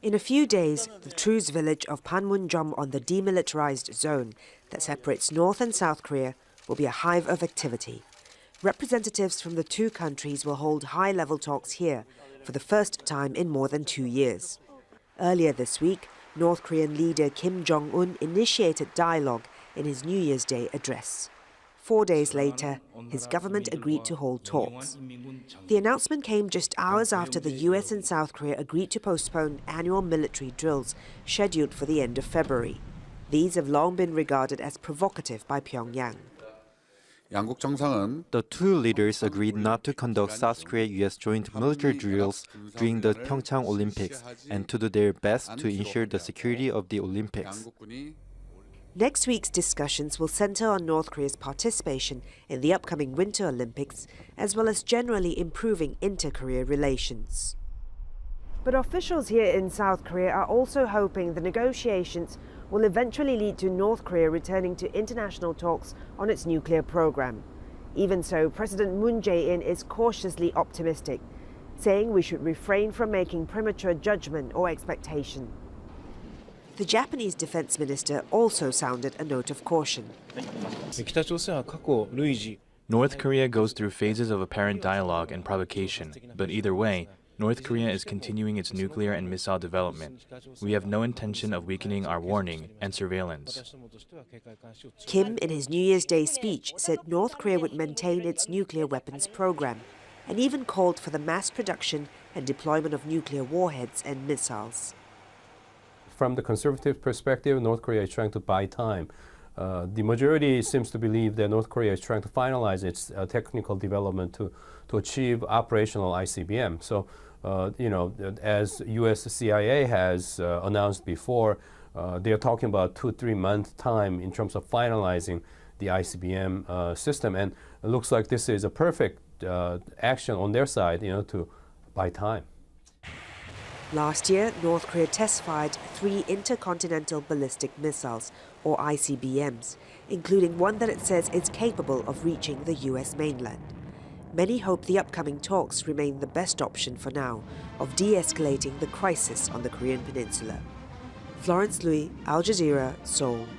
In a few days, the Truce village of Panmunjom on the demilitarized zone that separates North and South Korea will be a hive of activity. Representatives from the two countries will hold high-level talks here for the first time in more than 2 years. Earlier this week, North Korean leader Kim Jong-un initiated dialogue in his New Year's Day address. 4 days later, his government agreed to hold talks. The announcement came just hours after the US and South Korea agreed to postpone annual military drills scheduled for the end of February. These have long been regarded as provocative by Pyongyang. The two leaders agreed not to conduct South Korea-US joint military drills during the Pyeongchang Olympics and to do their best to ensure the security of the Olympics. Next week's discussions will center on North Korea's participation in the upcoming Winter Olympics, as well as generally improving inter-Korea relations. But officials here in South Korea are also hoping the negotiations will eventually lead to North Korea returning to international talks on its nuclear program. Even so, President Moon Jae-in is cautiously optimistic, saying we should refrain from making premature judgment or expectation. The Japanese defense minister also sounded a note of caution. North Korea goes through phases of apparent dialogue and provocation, but either way, North Korea is continuing its nuclear and missile development. We have no intention of weakening our warning and surveillance. Kim, in his New Year's Day speech, said North Korea would maintain its nuclear weapons program and even called for the mass production and deployment of nuclear warheads and missiles. From the conservative perspective, North Korea is trying to buy time. The majority seems to believe that North Korea is trying to finalize its technical development to achieve operational ICBM. So, as U.S. CIA has announced before, they are talking about 2-3 month time in terms of finalizing the ICBM system. And it looks like this is a perfect action on their side, to buy time. Last year, North Korea test-fired 3 intercontinental ballistic missiles, or ICBMs, including one that it says is capable of reaching the US mainland. Many hope the upcoming talks remain the best option for now of de-escalating the crisis on the Korean peninsula. Florence Lui, Al Jazeera, Seoul.